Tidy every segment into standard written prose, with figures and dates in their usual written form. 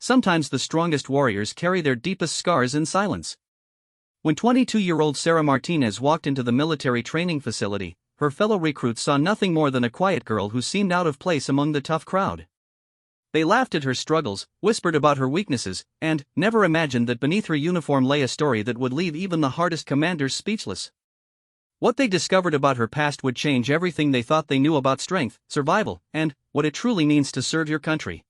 sometimes the strongest warriors carry their deepest scars in silence. When 22-year-old Sarah Martinez walked into the military training facility, her fellow recruits saw nothing more than a quiet girl who seemed out of place among the tough crowd. They laughed at her struggles, whispered about her weaknesses, and never imagined that beneath her uniform lay a story that would leave even the hardest commanders speechless. What they discovered about her past would change everything they thought they knew about strength, survival, and what it truly means to serve your country.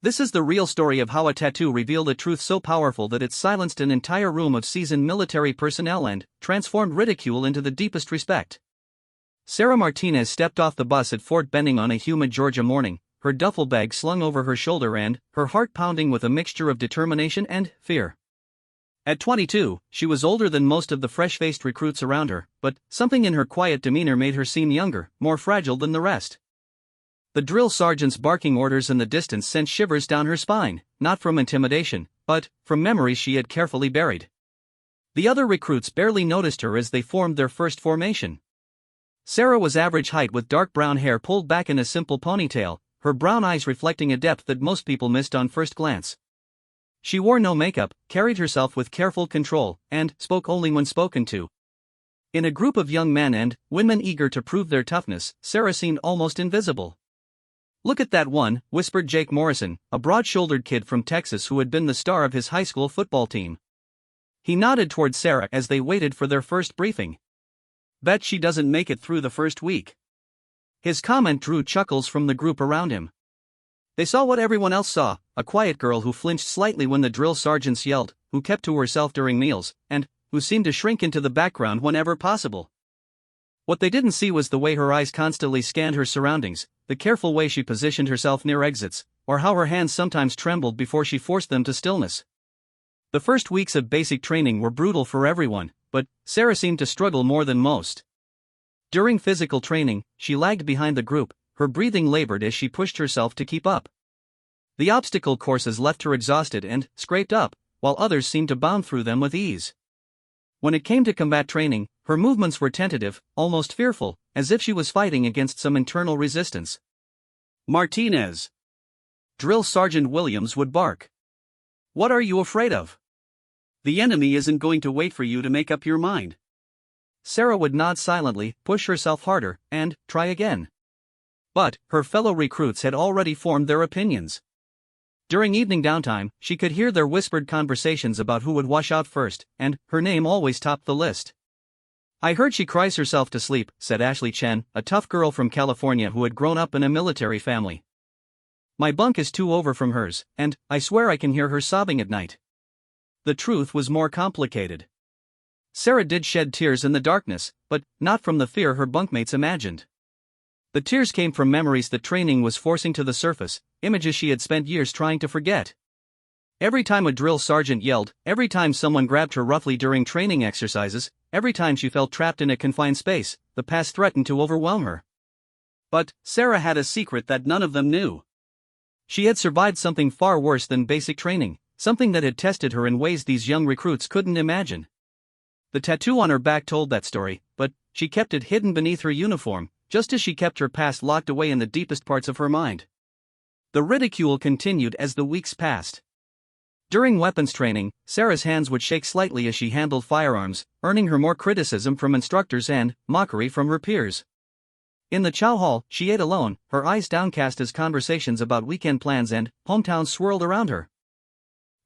This is the real story of how a tattoo revealed a truth so powerful that it silenced an entire room of seasoned military personnel and transformed ridicule into the deepest respect. Sarah Martinez stepped off the bus at Fort Benning on a humid Georgia morning, her duffel bag slung over her shoulder and her heart pounding with a mixture of determination and fear. At 22, she was older than most of the fresh-faced recruits around her, but something in her quiet demeanor made her seem younger, more fragile than the rest. The drill sergeant's barking orders in the distance sent shivers down her spine, not from intimidation, but from memories she had carefully buried. The other recruits barely noticed her as they formed their first formation. Sarah was average height with dark brown hair pulled back in a simple ponytail, her brown eyes reflecting a depth that most people missed on first glance. She wore no makeup, carried herself with careful control, and spoke only when spoken to. In a group of young men and women eager to prove their toughness, Sarah seemed almost invisible. "Look at that one," whispered Jake Morrison, a broad-shouldered kid from Texas who had been the star of his high school football team. He nodded toward Sarah as they waited for their first briefing. "Bet she doesn't make it through the first week." His comment drew chuckles from the group around him. They saw what everyone else saw, a quiet girl who flinched slightly when the drill sergeants yelled, who kept to herself during meals, and who seemed to shrink into the background whenever possible. What they didn't see was the way her eyes constantly scanned her surroundings, the careful way she positioned herself near exits, or how her hands sometimes trembled before she forced them to stillness. The first weeks of basic training were brutal for everyone, but Sarah seemed to struggle more than most. During physical training, she lagged behind the group, her breathing labored as she pushed herself to keep up. The obstacle courses left her exhausted and scraped up, while others seemed to bound through them with ease. When it came to combat training, her movements were tentative, almost fearful, as if she was fighting against some internal resistance. "Martinez!" Drill Sergeant Williams would bark. "What are you afraid of? The enemy isn't going to wait for you to make up your mind." Sarah would nod silently, push herself harder, and try again. But her fellow recruits had already formed their opinions. During evening downtime, she could hear their whispered conversations about who would wash out first, and her name always topped the list. "I heard she cries herself to sleep," said Ashley Chen, a tough girl from California who had grown up in a military family. "My bunk is 2 over from hers, and I swear I can hear her sobbing at night." The truth was more complicated. Sarah did shed tears in the darkness, but not from the fear her bunkmates imagined. The tears came from memories that training was forcing to the surface, images she had spent years trying to forget. Every time a drill sergeant yelled, every time someone grabbed her roughly during training exercises, every time she felt trapped in a confined space, the past threatened to overwhelm her. But Sarah had a secret that none of them knew. She had survived something far worse than basic training, something that had tested her in ways these young recruits couldn't imagine. The tattoo on her back told that story, but she kept it hidden beneath her uniform, just as she kept her past locked away in the deepest parts of her mind. The ridicule continued as the weeks passed. During weapons training, Sarah's hands would shake slightly as she handled firearms, earning her more criticism from instructors and mockery from her peers. In the chow hall, she ate alone, her eyes downcast as conversations about weekend plans and hometowns swirled around her.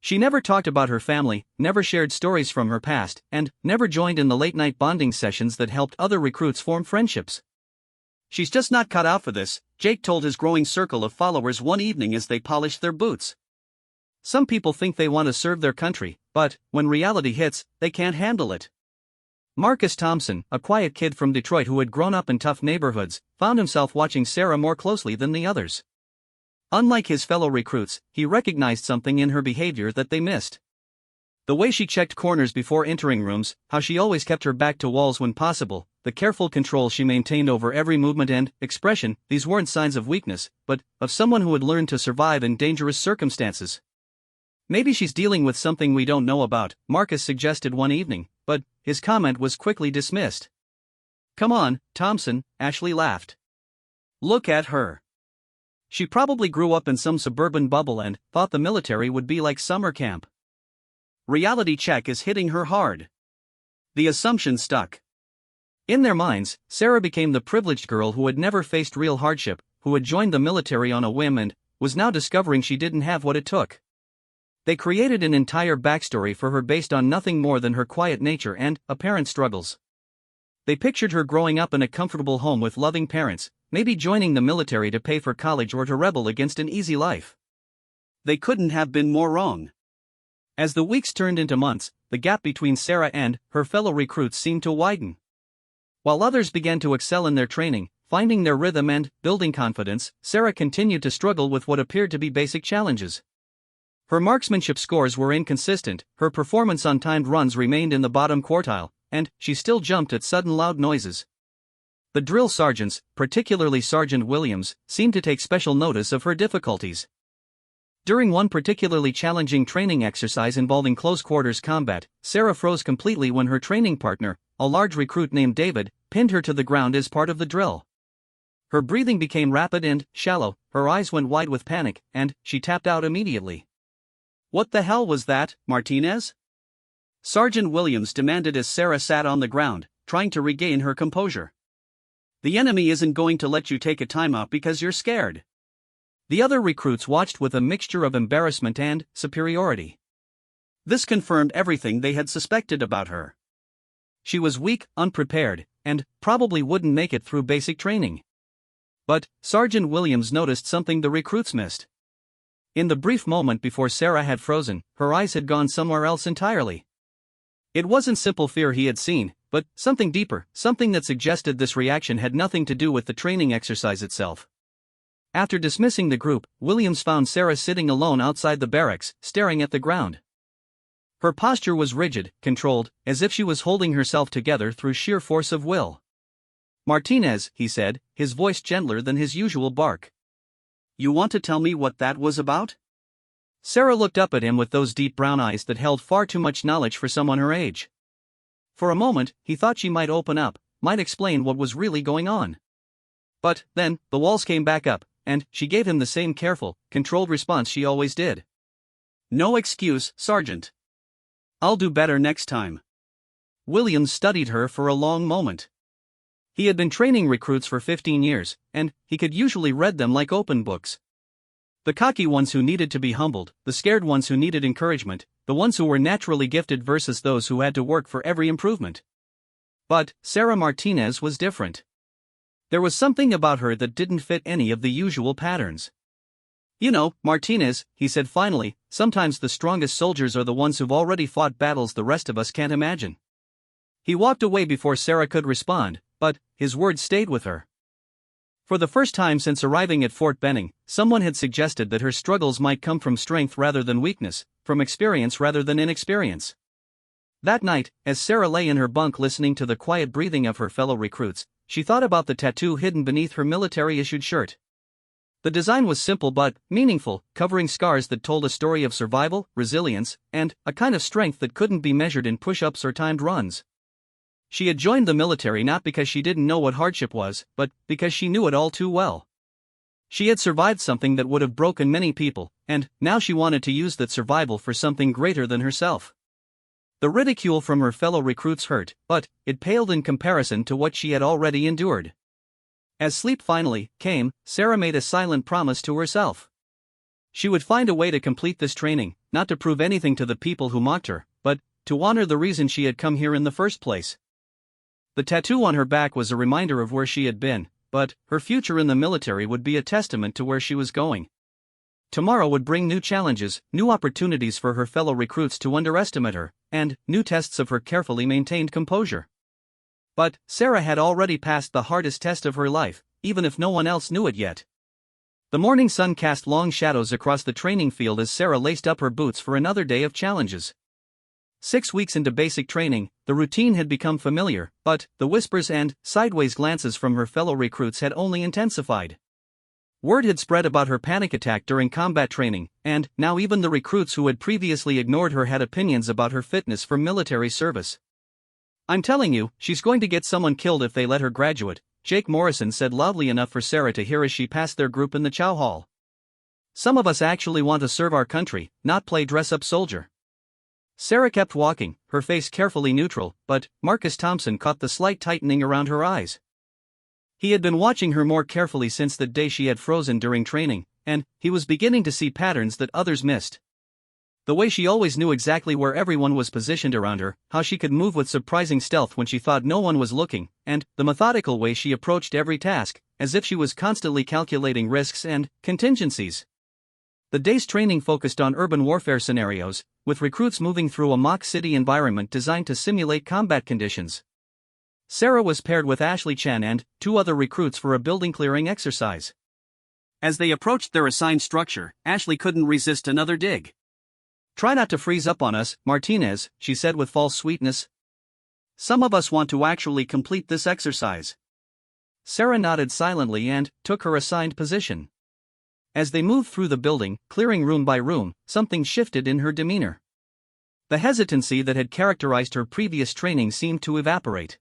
She never talked about her family, never shared stories from her past, and never joined in the late-night bonding sessions that helped other recruits form friendships. "She's just not cut out for this," Jake told his growing circle of followers one evening as they polished their boots. "Some people think they want to serve their country, but when reality hits, they can't handle it." Marcus Thompson, a quiet kid from Detroit who had grown up in tough neighborhoods, found himself watching Sarah more closely than the others. Unlike his fellow recruits, he recognized something in her behavior that they missed. The way she checked corners before entering rooms, how she always kept her back to walls when possible, the careful control she maintained over every movement and expression, these weren't signs of weakness, but of someone who had learned to survive in dangerous circumstances. "Maybe she's dealing with something we don't know about," Marcus suggested one evening, but his comment was quickly dismissed. "Come on, Thompson," Ashley laughed. "Look at her. She probably grew up in some suburban bubble and thought the military would be like summer camp. Reality check is hitting her hard. The assumption stuck. In their minds, Sarah became the privileged girl who had never faced real hardship, who had joined the military on a whim and was now discovering she didn't have what it took. They created an entire backstory for her based on nothing more than her quiet nature and apparent struggles. They pictured her growing up in a comfortable home with loving parents, maybe joining the military to pay for college or to rebel against an easy life. They couldn't have been more wrong. As the weeks turned into months, the gap between Sarah and her fellow recruits seemed to widen. While others began to excel in their training, finding their rhythm and building confidence, Sarah continued to struggle with what appeared to be basic challenges. Her marksmanship scores were inconsistent, her performance on timed runs remained in the bottom quartile, and she still jumped at sudden loud noises. The drill sergeants, particularly Sergeant Williams, seemed to take special notice of her difficulties. During one particularly challenging training exercise involving close-quarters combat, Sarah froze completely when her training partner, a large recruit named David, pinned her to the ground as part of the drill. Her breathing became rapid and shallow, her eyes went wide with panic, and she tapped out immediately. "What the hell was that, Martinez?" Sergeant Williams demanded as Sarah sat on the ground, trying to regain her composure. "The enemy isn't going to let you take a timeout because you're scared." The other recruits watched with a mixture of embarrassment and superiority. This confirmed everything they had suspected about her. She was weak, unprepared, and probably wouldn't make it through basic training. But Sergeant Williams noticed something the recruits missed. In the brief moment before Sarah had frozen, her eyes had gone somewhere else entirely. It wasn't simple fear he had seen, but something deeper, something that suggested this reaction had nothing to do with the training exercise itself. After dismissing the group, Williams found Sarah sitting alone outside the barracks, staring at the ground. Her posture was rigid, controlled, as if she was holding herself together through sheer force of will. "Martinez," he said, his voice gentler than his usual bark. "You want to tell me what that was about?" Sarah looked up at him with those deep brown eyes that held far too much knowledge for someone her age. For a moment, he thought she might open up, might explain what was really going on. But then, the walls came back up, and she gave him the same careful, controlled response she always did. "No excuse, Sergeant. I'll do better next time." Williams studied her for a long moment. He had been training recruits for 15 years, and he could usually read them like open books. The cocky ones who needed to be humbled, the scared ones who needed encouragement, the ones who were naturally gifted versus those who had to work for every improvement. But Sarah Martinez was different. There was something about her that didn't fit any of the usual patterns. "You know, Martinez," he said finally, "sometimes the strongest soldiers are the ones who've already fought battles the rest of us can't imagine." He walked away before Sarah could respond, but his words stayed with her. For the first time since arriving at Fort Benning, someone had suggested that her struggles might come from strength rather than weakness, from experience rather than inexperience. That night, as Sarah lay in her bunk listening to the quiet breathing of her fellow recruits, she thought about the tattoo hidden beneath her military-issued shirt. The design was simple but meaningful, covering scars that told a story of survival, resilience, and a kind of strength that couldn't be measured in push-ups or timed runs. She had joined the military not because she didn't know what hardship was, but because she knew it all too well. She had survived something that would have broken many people, and now she wanted to use that survival for something greater than herself. The ridicule from her fellow recruits hurt, but it paled in comparison to what she had already endured. As sleep finally came, Sarah made a silent promise to herself. She would find a way to complete this training, not to prove anything to the people who mocked her, but to honor the reason she had come here in the first place. The tattoo on her back was a reminder of where she had been, but her future in the military would be a testament to where she was going. Tomorrow would bring new challenges, new opportunities for her fellow recruits to underestimate her, and new tests of her carefully maintained composure. But Sarah had already passed the hardest test of her life, even if no one else knew it yet. The morning sun cast long shadows across the training field as Sarah laced up her boots for another day of challenges. 6 weeks into basic training, the routine had become familiar, but the whispers and sideways glances from her fellow recruits had only intensified. Word had spread about her panic attack during combat training, and now even the recruits who had previously ignored her had opinions about her fitness for military service. "I'm telling you, she's going to get someone killed if they let her graduate," Jake Morrison said loudly enough for Sarah to hear as she passed their group in the chow hall. Some of us actually want to serve our country, not play dress-up soldier. Sarah kept walking, her face carefully neutral, but Marcus Thompson caught the slight tightening around her eyes. He had been watching her more carefully since the day she had frozen during training, and he was beginning to see patterns that others missed. The way she always knew exactly where everyone was positioned around her, how she could move with surprising stealth when she thought no one was looking, and the methodical way she approached every task, as if she was constantly calculating risks and contingencies. The day's training focused on urban warfare scenarios, with recruits moving through a mock city environment designed to simulate combat conditions. Sarah was paired with Ashley Chen and 2 other recruits for a building clearing exercise. As they approached their assigned structure, Ashley couldn't resist another dig. "Try not to freeze up on us, Martinez," she said with false sweetness. "Some of us want to actually complete this exercise." Sarah nodded silently and took her assigned position. As they moved through the building, clearing room by room, something shifted in her demeanor. The hesitancy that had characterized her previous training seemed to evaporate.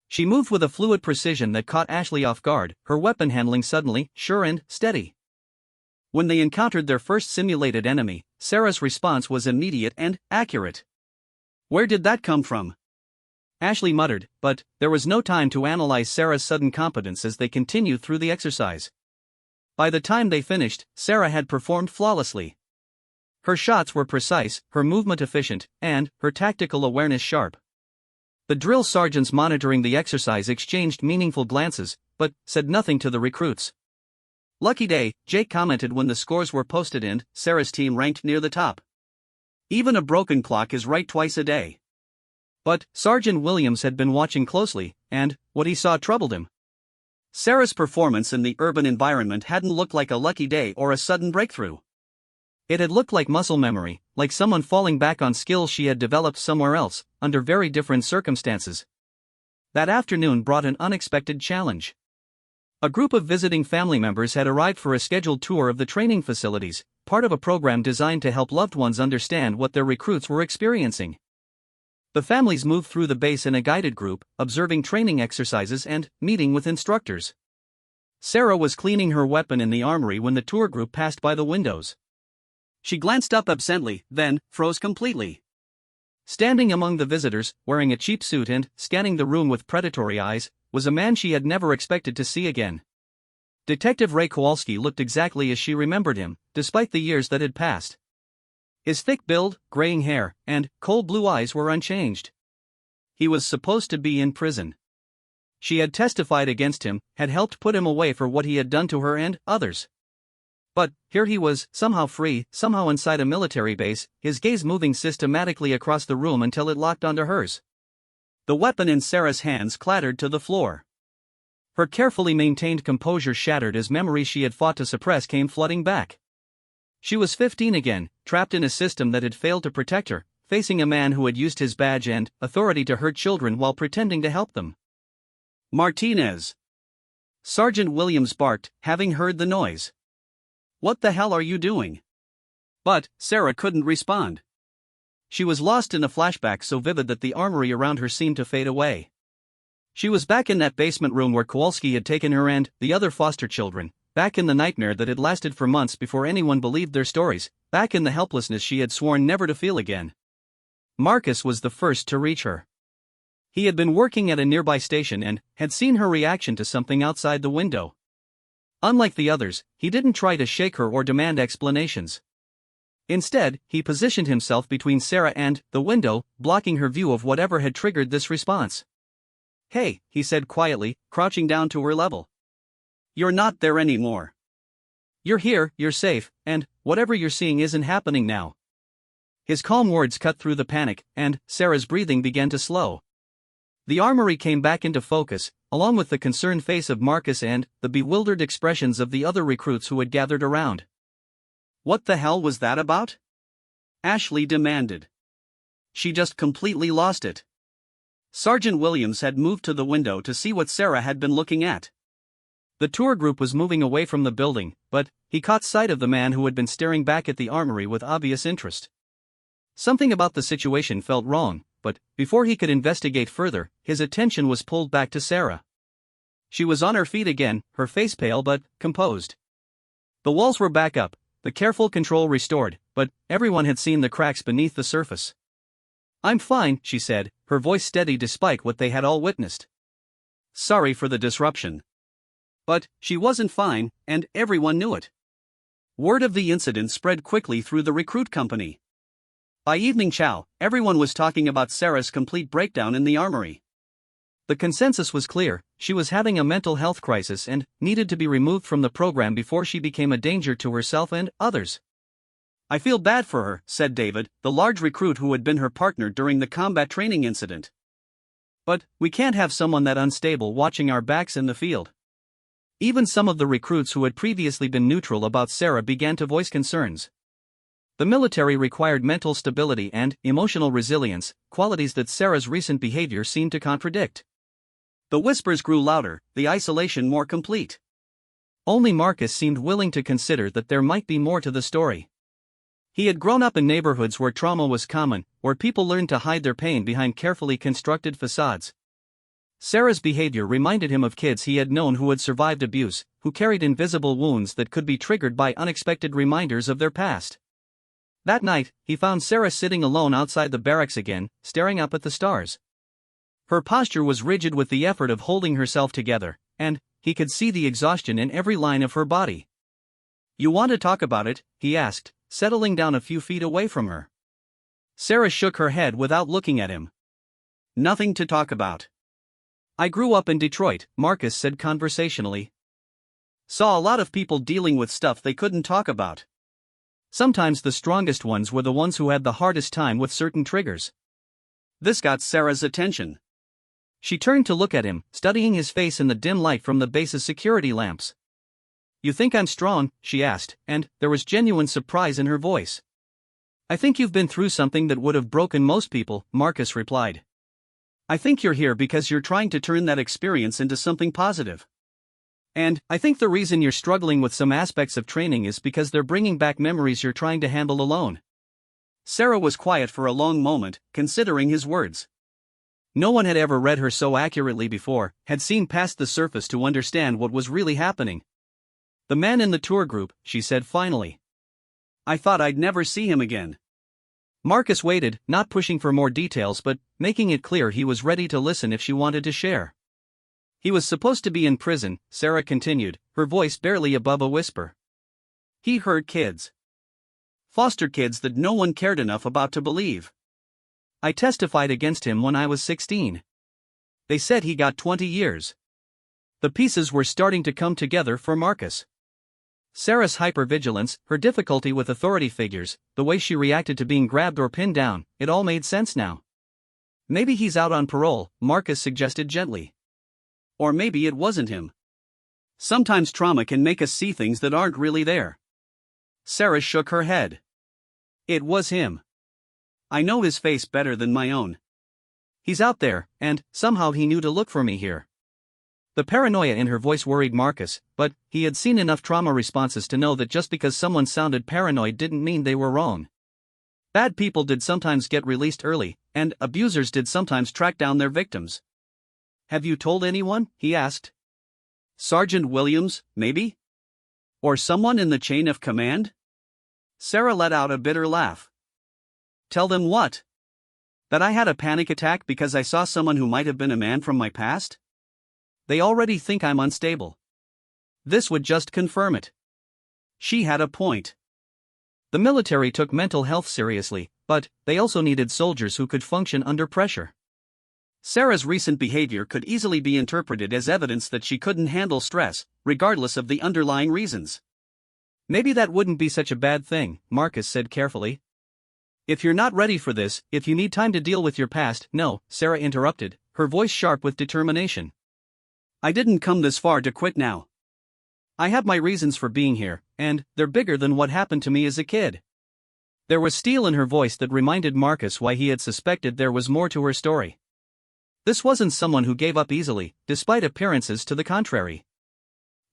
She moved with a fluid precision that caught Ashley off guard, her weapon handling suddenly sure and steady. When they encountered their first simulated enemy, Sarah's response was immediate and accurate. "Where did that come from?" Ashley muttered, but there was no time to analyze Sarah's sudden competence as they continued through the exercise. By the time they finished, Sarah had performed flawlessly. Her shots were precise, her movement efficient, and her tactical awareness sharp. The drill sergeants monitoring the exercise exchanged meaningful glances, but said nothing to the recruits. "Lucky day," Jake commented when the scores were posted and Sarah's team ranked near the top. "Even a broken clock is right twice a day." But Sergeant Williams had been watching closely, and what he saw troubled him. Sarah's performance in the urban environment hadn't looked like a lucky day or a sudden breakthrough. It had looked like muscle memory, like someone falling back on skills she had developed somewhere else, under very different circumstances. That afternoon brought an unexpected challenge. A group of visiting family members had arrived for a scheduled tour of the training facilities, part of a program designed to help loved ones understand what their recruits were experiencing. The families moved through the base in a guided group, observing training exercises and meeting with instructors. Sarah was cleaning her weapon in the armory when the tour group passed by the windows. She glanced up absently, then froze completely. Standing among the visitors, wearing a cheap suit and scanning the room with predatory eyes, was a man she had never expected to see again. Detective Ray Kowalski looked exactly as she remembered him, despite the years that had passed. His thick build, graying hair, and cold blue eyes were unchanged. He was supposed to be in prison. She had testified against him, had helped put him away for what he had done to her and others. But here he was, somehow free, somehow inside a military base, his gaze moving systematically across the room until it locked onto hers. The weapon in Sarah's hands clattered to the floor. Her carefully maintained composure shattered as memories she had fought to suppress came flooding back. She was 15 again, trapped in a system that had failed to protect her, facing a man who had used his badge and authority to hurt children while pretending to help them. "Martinez!" Sergeant Williams barked, having heard the noise. "What the hell are you doing?" But Sarah couldn't respond. She was lost in a flashback so vivid that the armory around her seemed to fade away. She was back in that basement room where Kowalski had taken her and the other foster children, back in the nightmare that had lasted for months before anyone believed their stories, back in the helplessness she had sworn never to feel again. Marcus was the first to reach her. He had been working at a nearby station and had seen her reaction to something outside the window. Unlike the others, he didn't try to shake her or demand explanations. Instead, he positioned himself between Sarah and the window, blocking her view of whatever had triggered this response. "Hey," he said quietly, crouching down to her level. "You're not there anymore. You're here, you're safe, and whatever you're seeing isn't happening now." His calm words cut through the panic, and Sarah's breathing began to slow. The armory came back into focus, along with the concerned face of Marcus and the bewildered expressions of the other recruits who had gathered around. "What the hell was that about?" Ashley demanded. She just completely lost it. Sergeant Williams had moved to the window to see what Sarah had been looking at. The tour group was moving away from the building, but he caught sight of the man who had been staring back at the armory with obvious interest. Something about the situation felt wrong, but before he could investigate further, his attention was pulled back to Sarah. She was on her feet again, her face pale but composed. The walls were back up, the careful control restored, but everyone had seen the cracks beneath the surface. "I'm fine," she said, her voice steady despite what they had all witnessed. "Sorry for the disruption." But she wasn't fine, and everyone knew it. Word of the incident spread quickly through the recruit company. By evening chow, everyone was talking about Sarah's complete breakdown in the armory. The consensus was clear: she was having a mental health crisis and needed to be removed from the program before she became a danger to herself and others. "I feel bad for her," said David, the large recruit who had been her partner during the combat training incident. "But we can't have someone that unstable watching our backs in the field." Even some of the recruits who had previously been neutral about Sarah began to voice concerns. The military required mental stability and emotional resilience, qualities that Sarah's recent behavior seemed to contradict. The whispers grew louder, the isolation more complete. Only Marcus seemed willing to consider that there might be more to the story. He had grown up in neighborhoods where trauma was common, where people learned to hide their pain behind carefully constructed facades. Sarah's behavior reminded him of kids he had known who had survived abuse, who carried invisible wounds that could be triggered by unexpected reminders of their past. That night, he found Sarah sitting alone outside the barracks again, staring up at the stars. Her posture was rigid with the effort of holding herself together, and he could see the exhaustion in every line of her body. "You want to talk about it?" he asked, settling down a few feet away from her. Sarah shook her head without looking at him. "Nothing to talk about. I grew up in Detroit," Marcus said conversationally. "Saw a lot of people dealing with stuff they couldn't talk about. Sometimes the strongest ones were the ones who had the hardest time with certain triggers." This got Sarah's attention. She turned to look at him, studying his face in the dim light from the base's security lamps. "You think I'm strong?" she asked, and there was genuine surprise in her voice. "I think you've been through something that would have broken most people," Marcus replied. "I think you're here because you're trying to turn that experience into something positive. And I think the reason you're struggling with some aspects of training is because they're bringing back memories you're trying to handle alone." Sarah was quiet for a long moment, considering his words. No one had ever read her so accurately before, had seen past the surface to understand what was really happening. "The man in the tour group," she said finally. "I thought I'd never see him again." Marcus waited, not pushing for more details but making it clear he was ready to listen if she wanted to share. "He was supposed to be in prison," Sarah continued, her voice barely above a whisper. "He hurt kids. Foster kids that no one cared enough about to believe. I testified against him when I was 16. They said he got 20 years. The pieces were starting to come together for Marcus. Sarah's hypervigilance, her difficulty with authority figures, the way she reacted to being grabbed or pinned down, it all made sense now. "Maybe he's out on parole," Marcus suggested gently. "Or maybe it wasn't him. Sometimes trauma can make us see things that aren't really there." Sarah shook her head. "It was him. I know his face better than my own. He's out there, and somehow he knew to look for me here." The paranoia in her voice worried Marcus, but he had seen enough trauma responses to know that just because someone sounded paranoid didn't mean they were wrong. Bad people did sometimes get released early, and abusers did sometimes track down their victims. "Have you told anyone?" he asked. "Sergeant Williams, maybe? Or someone in the chain of command?" Sarah let out a bitter laugh. "Tell them what? That I had a panic attack because I saw someone who might have been a man from my past? They already think I'm unstable. This would just confirm it." She had a point. The military took mental health seriously, but they also needed soldiers who could function under pressure. Sarah's recent behavior could easily be interpreted as evidence that she couldn't handle stress, regardless of the underlying reasons. "Maybe that wouldn't be such a bad thing," Marcus said carefully. "If you're not ready for this, if you need time to deal with your past." "No," Sarah interrupted, her voice sharp with determination. "I didn't come this far to quit now. I have my reasons for being here, and they're bigger than what happened to me as a kid." There was steel in her voice that reminded Marcus why he had suspected there was more to her story. This wasn't someone who gave up easily, despite appearances to the contrary.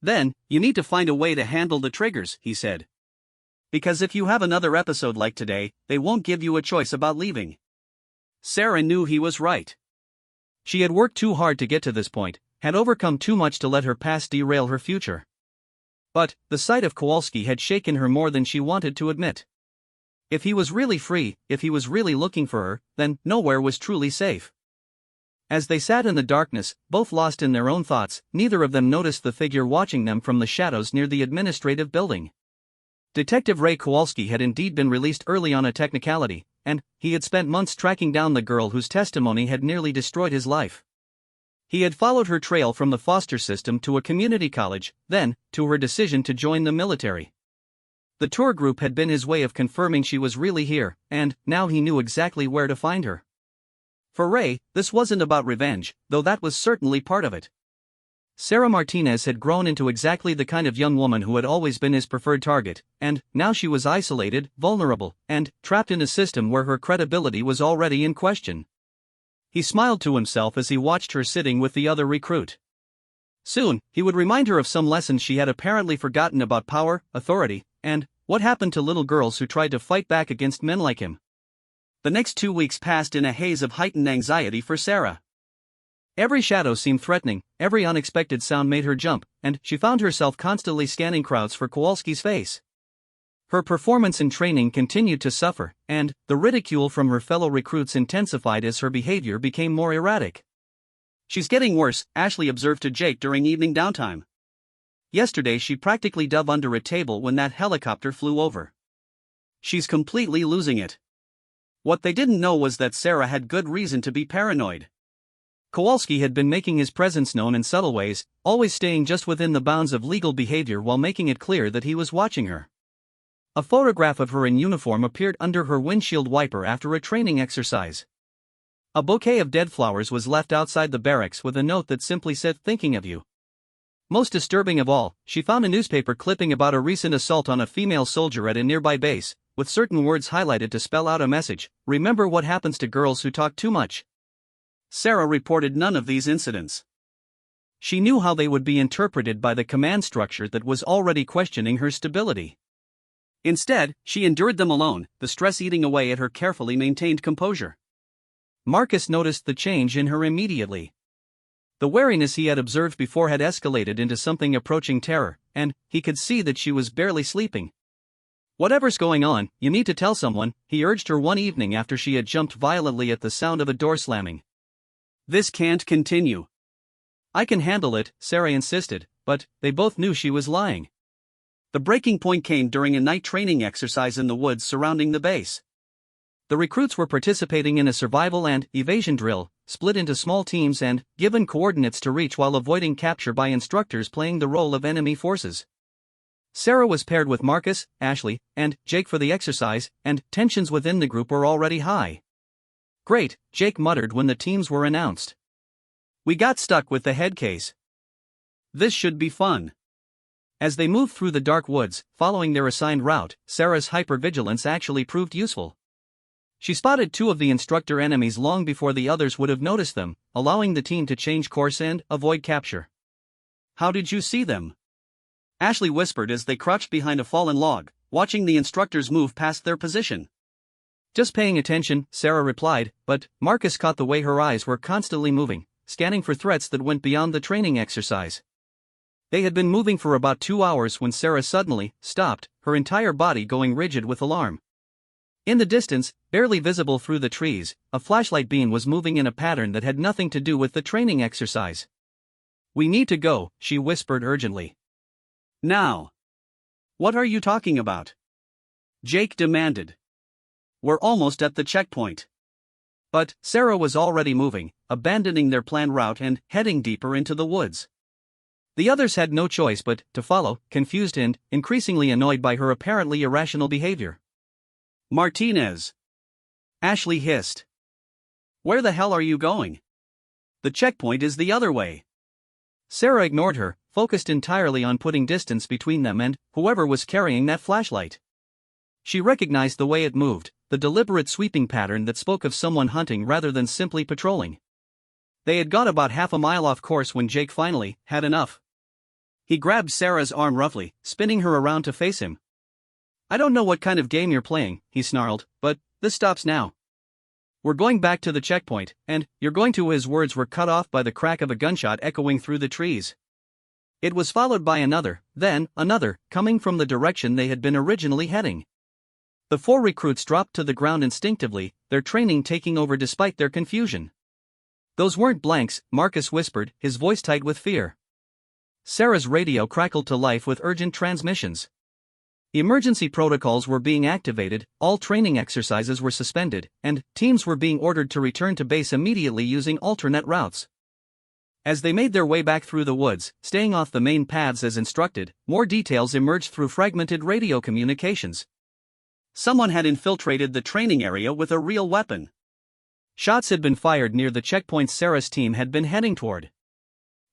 "Then, you need to find a way to handle the triggers," he said. "Because if you have another episode like today, they won't give you a choice about leaving." Sarah knew he was right. She had worked too hard to get to this point, had overcome too much to let her past derail her future. But the sight of Kowalski had shaken her more than she wanted to admit. If he was really free, if he was really looking for her, then nowhere was truly safe. As they sat in the darkness, both lost in their own thoughts, neither of them noticed the figure watching them from the shadows near the administrative building. Detective Ray Kowalski had indeed been released early on a technicality, and he had spent months tracking down the girl whose testimony had nearly destroyed his life. He had followed her trail from the foster system to a community college, then to her decision to join the military. The tour group had been his way of confirming she was really here, and now he knew exactly where to find her. For Ray, this wasn't about revenge, though that was certainly part of it. Sarah Martinez had grown into exactly the kind of young woman who had always been his preferred target, and now she was isolated, vulnerable, and trapped in a system where her credibility was already in question. He smiled to himself as he watched her sitting with the other recruit. Soon, he would remind her of some lessons she had apparently forgotten about power, authority, and what happened to little girls who tried to fight back against men like him. The next 2 weeks passed in a haze of heightened anxiety for Sarah. Every shadow seemed threatening, every unexpected sound made her jump, and she found herself constantly scanning crowds for Kowalski's face. Her performance in training continued to suffer, and the ridicule from her fellow recruits intensified as her behavior became more erratic. "She's getting worse," Ashley observed to Jake during evening downtime. "Yesterday she practically dove under a table when that helicopter flew over. She's completely losing it." What they didn't know was that Sarah had good reason to be paranoid. Kowalski had been making his presence known in subtle ways, always staying just within the bounds of legal behavior while making it clear that he was watching her. A photograph of her in uniform appeared under her windshield wiper after a training exercise. A bouquet of dead flowers was left outside the barracks with a note that simply said, "Thinking of you." Most disturbing of all, she found a newspaper clipping about a recent assault on a female soldier at a nearby base, with certain words highlighted to spell out a message: "Remember what happens to girls who talk too much." Sarah reported none of these incidents. She knew how they would be interpreted by the command structure that was already questioning her stability. Instead, she endured them alone, the stress eating away at her carefully maintained composure. Marcus noticed the change in her immediately. The wariness he had observed before had escalated into something approaching terror, and he could see that she was barely sleeping. "Whatever's going on, you need to tell someone," he urged her one evening after she had jumped violently at the sound of a door slamming. "This can't continue." "I can handle it," Sarah insisted, but they both knew she was lying. The breaking point came during a night training exercise in the woods surrounding the base. The recruits were participating in a survival and evasion drill, split into small teams and given coordinates to reach while avoiding capture by instructors playing the role of enemy forces. Sarah was paired with Marcus, Ashley, and Jake for the exercise, and tensions within the group were already high. "Great," Jake muttered when the teams were announced. "We got stuck with the head case. This should be fun." As they moved through the dark woods, following their assigned route, Sarah's hypervigilance actually proved useful. She spotted two of the instructor enemies long before the others would have noticed them, allowing the team to change course and avoid capture. "How did you see them?" Ashley whispered as they crouched behind a fallen log, watching the instructors move past their position. "Just paying attention," Sarah replied, but Marcus caught the way her eyes were constantly moving, scanning for threats that went beyond the training exercise. They had been moving for about 2 hours when Sarah suddenly stopped, her entire body going rigid with alarm. In the distance, barely visible through the trees, a flashlight beam was moving in a pattern that had nothing to do with the training exercise. "We need to go," she whispered urgently. "Now." "What are you talking about?" Jake demanded. "We're almost at the checkpoint." But Sarah was already moving, abandoning their planned route and heading deeper into the woods. The others had no choice but to follow, confused and increasingly annoyed by her apparently irrational behavior. "Martinez!" Ashley hissed. "Where the hell are you going? The checkpoint is the other way." Sarah ignored her, focused entirely on putting distance between them and whoever was carrying that flashlight. She recognized the way it moved, the deliberate sweeping pattern that spoke of someone hunting rather than simply patrolling. They had got about half a mile off course when Jake finally had enough. He grabbed Sarah's arm roughly, spinning her around to face him. "I don't know what kind of game you're playing," he snarled, "but this stops now." "We're going back to the checkpoint, and you're going to." His words were cut off by the crack of a gunshot echoing through the trees. It was followed by another, then another, coming from the direction they had been originally heading. The 4 recruits dropped to the ground instinctively, their training taking over despite their confusion. "Those weren't blanks," Marcus whispered, his voice tight with fear. Sarah's radio crackled to life with urgent transmissions. Emergency protocols were being activated, all training exercises were suspended, and teams were being ordered to return to base immediately using alternate routes. As they made their way back through the woods, staying off the main paths as instructed, more details emerged through fragmented radio communications. Someone had infiltrated the training area with a real weapon. Shots had been fired near the checkpoint Sarah's team had been heading toward.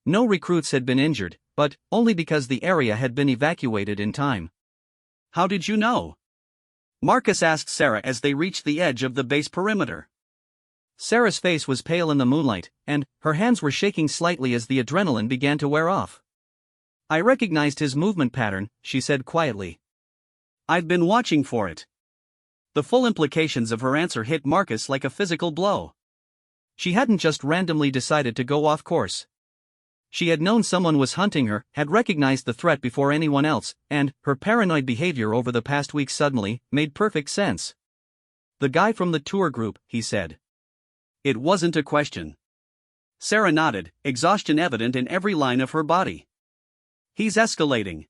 No recruits had been injured, but only because the area had been evacuated in time. "How did you know?" Marcus asked Sarah as they reached the edge of the base perimeter. Sarah's face was pale in the moonlight, and her hands were shaking slightly as the adrenaline began to wear off. "I recognized his movement pattern," she said quietly. "I've been watching for it." The full implications of her answer hit Marcus like a physical blow. She hadn't just randomly decided to go off course. She had known someone was hunting her, had recognized the threat before anyone else, and her paranoid behavior over the past week suddenly made perfect sense. "The guy from the tour group," he said. It wasn't a question. Sarah nodded, exhaustion evident in every line of her body. "He's escalating.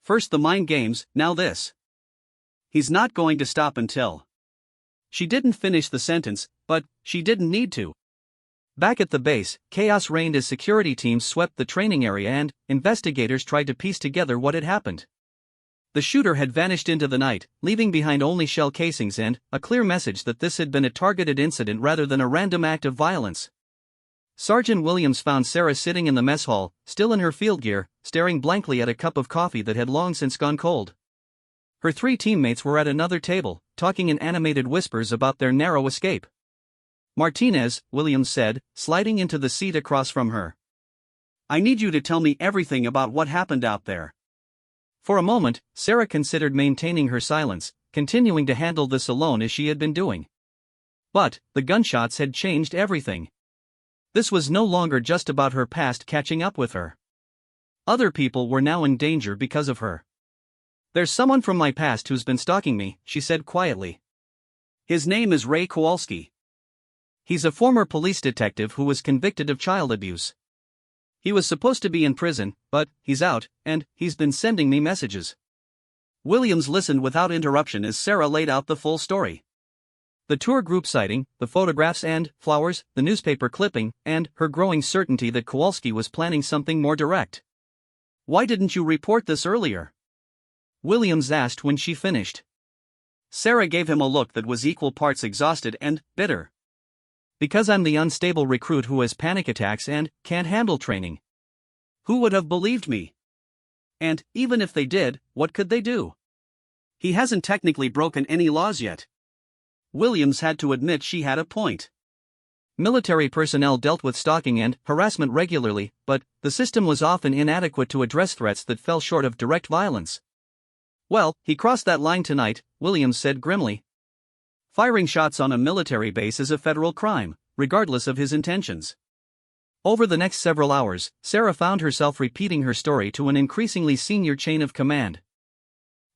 First the mind games, now this. He's not going to stop until..." She didn't finish the sentence, but she didn't need to. Back at the base, chaos reigned as security teams swept the training area and investigators tried to piece together what had happened. The shooter had vanished into the night, leaving behind only shell casings and a clear message that this had been a targeted incident rather than a random act of violence. Sergeant Williams found Sarah sitting in the mess hall, still in her field gear, staring blankly at a cup of coffee that had long since gone cold. Her 3 teammates were at another table, talking in animated whispers about their narrow escape. "Martinez," Williams said, sliding into the seat across from her. "I need you to tell me everything about what happened out there." For a moment, Sarah considered maintaining her silence, continuing to handle this alone as she had been doing. But the gunshots had changed everything. This was no longer just about her past catching up with her. Other people were now in danger because of her. "There's someone from my past who's been stalking me," she said quietly. "His name is Ray Kowalski. He's a former police detective who was convicted of child abuse. He was supposed to be in prison, but he's out, and he's been sending me messages." Williams listened without interruption as Sarah laid out the full story. The tour group sighting, the photographs and flowers, the newspaper clipping, and her growing certainty that Kowalski was planning something more direct. "Why didn't you report this earlier?" Williams asked when she finished. Sarah gave him a look that was equal parts exhausted and bitter. "Because I'm the unstable recruit who has panic attacks and can't handle training. Who would have believed me? And, even if they did, what could they do? He hasn't technically broken any laws yet." Williams had to admit she had a point. Military personnel dealt with stalking and harassment regularly, but the system was often inadequate to address threats that fell short of direct violence. "Well, he crossed that line tonight," Williams said grimly. "Firing shots on a military base is a federal crime, regardless of his intentions." Over the next several hours, Sarah found herself repeating her story to an increasingly senior chain of command.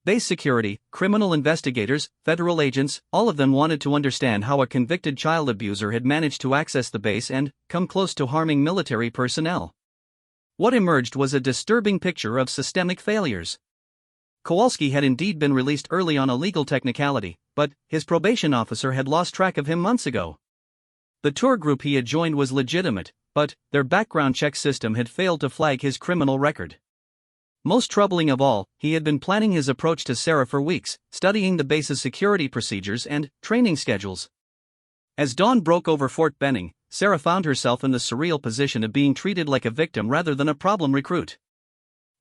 Base security, criminal investigators, federal agents, all of them wanted to understand how a convicted child abuser had managed to access the base and come close to harming military personnel. What emerged was a disturbing picture of systemic failures. Kowalski had indeed been released early on a legal technicality, but his probation officer had lost track of him months ago. The tour group he had joined was legitimate, but their background check system had failed to flag his criminal record. Most troubling of all, he had been planning his approach to Sarah for weeks, studying the base's security procedures and training schedules. As dawn broke over Fort Benning, Sarah found herself in the surreal position of being treated like a victim rather than a problem recruit.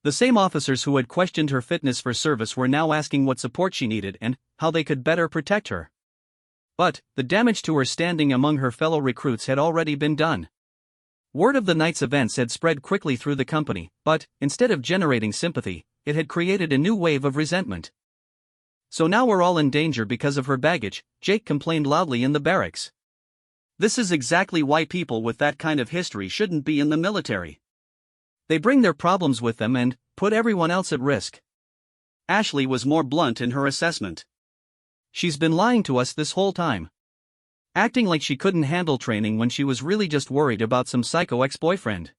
The same officers who had questioned her fitness for service were now asking what support she needed and how they could better protect her. But the damage to her standing among her fellow recruits had already been done. Word of the night's events had spread quickly through the company, but instead of generating sympathy, it had created a new wave of resentment. So now we're all in danger because of her baggage, Jake complained loudly in the barracks. This is exactly why people with that kind of history shouldn't be in the military. They bring their problems with them and put everyone else at risk. Ashley was more blunt in her assessment. She's been lying to us this whole time. Acting like she couldn't handle training when she was really just worried about some psycho ex-boyfriend.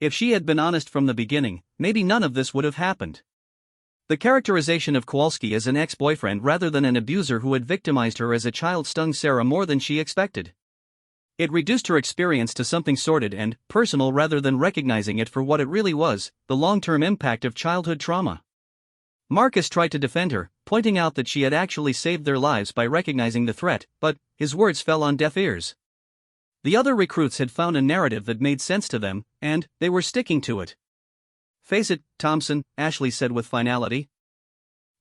If she had been honest from the beginning, maybe none of this would have happened. The characterization of Kowalski as an ex-boyfriend rather than an abuser who had victimized her as a child stung Sarah more than she expected. It reduced her experience to something sordid and personal rather than recognizing it for what it really was, the long-term impact of childhood trauma. Marcus tried to defend her, pointing out that she had actually saved their lives by recognizing the threat, but his words fell on deaf ears. The other recruits had found a narrative that made sense to them, and they were sticking to it. Face it, Thompson, Ashley said with finality.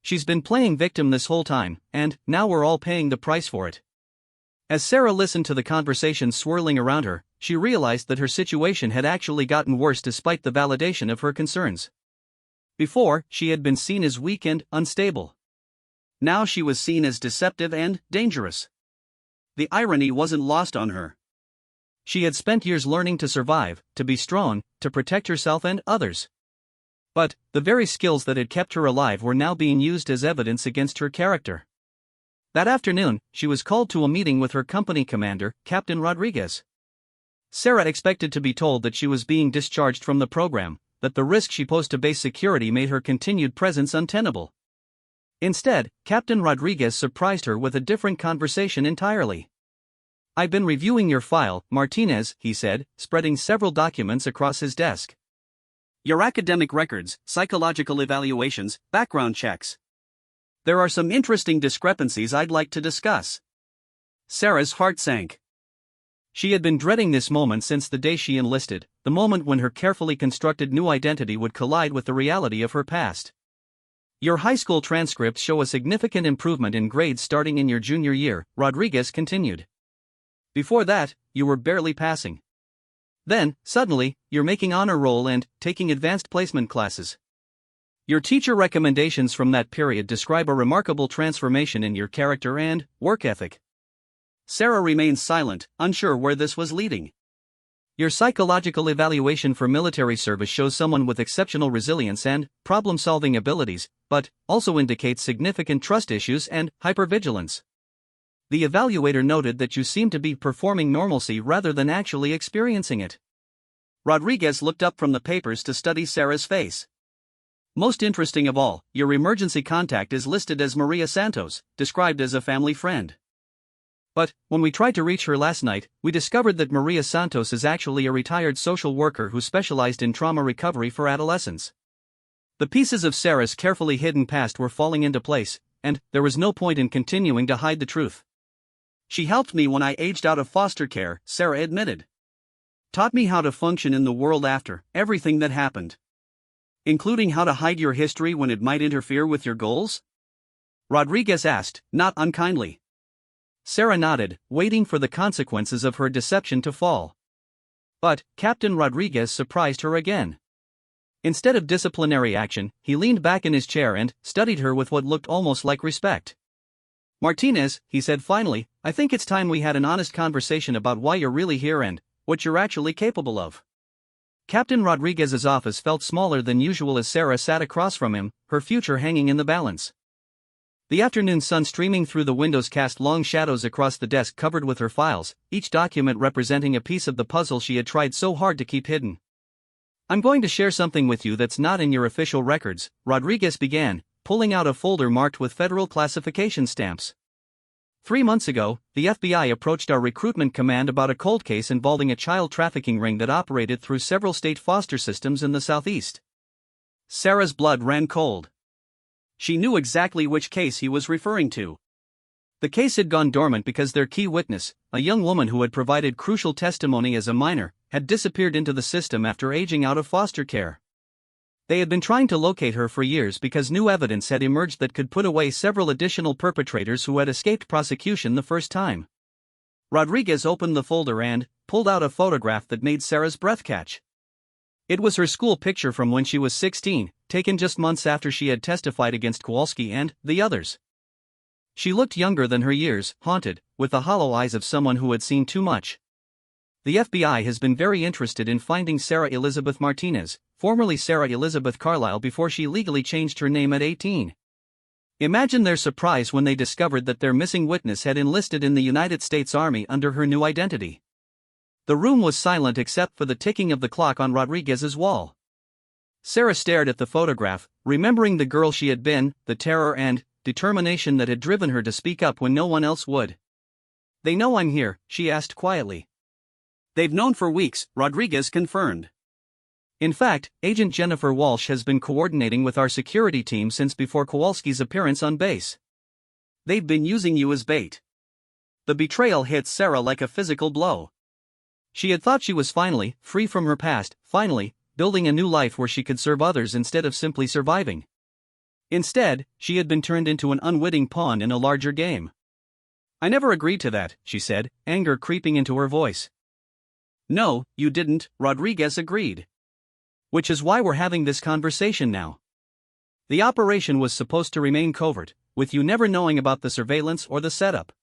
She's been playing victim this whole time, and now we're all paying the price for it. As Sarah listened to the conversation swirling around her, she realized that her situation had actually gotten worse despite the validation of her concerns. Before, she had been seen as weak and unstable. Now she was seen as deceptive and dangerous. The irony wasn't lost on her. She had spent years learning to survive, to be strong, to protect herself and others. But the very skills that had kept her alive were now being used as evidence against her character. That afternoon, she was called to a meeting with her company commander, Captain Rodriguez. Sarah expected to be told that she was being discharged from the program, that the risk she posed to base security made her continued presence untenable. Instead, Captain Rodriguez surprised her with a different conversation entirely. I've been reviewing your file, Martinez, he said, spreading several documents across his desk. Your academic records, psychological evaluations, background checks. There are some interesting discrepancies I'd like to discuss. Sarah's heart sank. She had been dreading this moment since the day she enlisted, the moment when her carefully constructed new identity would collide with the reality of her past. Your high school transcripts show a significant improvement in grades starting in your junior year, Rodriguez continued. Before that, you were barely passing. Then, suddenly, you're making honor roll and taking advanced placement classes. Your teacher recommendations from that period describe a remarkable transformation in your character and work ethic. Sarah remained silent, unsure where this was leading. Your psychological evaluation for military service shows someone with exceptional resilience and problem-solving abilities, but also indicates significant trust issues and hypervigilance. The evaluator noted that you seem to be performing normalcy rather than actually experiencing it. Rodriguez looked up from the papers to study Sarah's face. Most interesting of all, your emergency contact is listed as Maria Santos, described as a family friend. But, when we tried to reach her last night, we discovered that Maria Santos is actually a retired social worker who specialized in trauma recovery for adolescents. The pieces of Sarah's carefully hidden past were falling into place, and there was no point in continuing to hide the truth. She helped me when I aged out of foster care, Sarah admitted. Taught me how to function in the world after everything that happened. Including how to hide your history when it might interfere with your goals? Rodriguez asked, not unkindly. Sarah nodded, waiting for the consequences of her deception to fall. But Captain Rodriguez surprised her again. Instead of disciplinary action, he leaned back in his chair and studied her with what looked almost like respect. Martinez, he said finally, I think it's time we had an honest conversation about why you're really here and what you're actually capable of. Captain Rodriguez's office felt smaller than usual as Sarah sat across from him, her future hanging in the balance. The afternoon sun streaming through the windows cast long shadows across the desk covered with her files, each document representing a piece of the puzzle she had tried so hard to keep hidden. I'm going to share something with you that's not in your official records, Rodriguez began, pulling out a folder marked with federal classification stamps. 3 months ago, the FBI approached our recruitment command about a cold case involving a child trafficking ring that operated through several state foster systems in the Southeast. Sarah's blood ran cold. She knew exactly which case he was referring to. The case had gone dormant because their key witness, a young woman who had provided crucial testimony as a minor, had disappeared into the system after aging out of foster care. They had been trying to locate her for years because new evidence had emerged that could put away several additional perpetrators who had escaped prosecution the first time. Rodriguez opened the folder and pulled out a photograph that made Sarah's breath catch. It was her school picture from when she was 16, taken just months after she had testified against Kowalski and the others. She looked younger than her years, haunted, with the hollow eyes of someone who had seen too much. The FBI has been very interested in finding Sarah Elizabeth Martinez, formerly Sarah Elizabeth Carlisle, before she legally changed her name at 18. Imagine their surprise when they discovered that their missing witness had enlisted in the United States Army under her new identity. The room was silent except for the ticking of the clock on Rodriguez's wall. Sarah stared at the photograph, remembering the girl she had been, the terror and determination that had driven her to speak up when no one else would. "They know I'm here?" she asked quietly. "They've known for weeks," Rodriguez confirmed. "In fact, Agent Jennifer Walsh has been coordinating with our security team since before Kowalski's appearance on base. They've been using you as bait." The betrayal hit Sarah like a physical blow. She had thought she was finally free from her past, finally building a new life where she could serve others instead of simply surviving. Instead, she had been turned into an unwitting pawn in a larger game. "I never agreed to that," she said, anger creeping into her voice. "No, you didn't," Rodriguez agreed. "Which is why we're having this conversation now. The operation was supposed to remain covert, with you never knowing about the surveillance or the setup.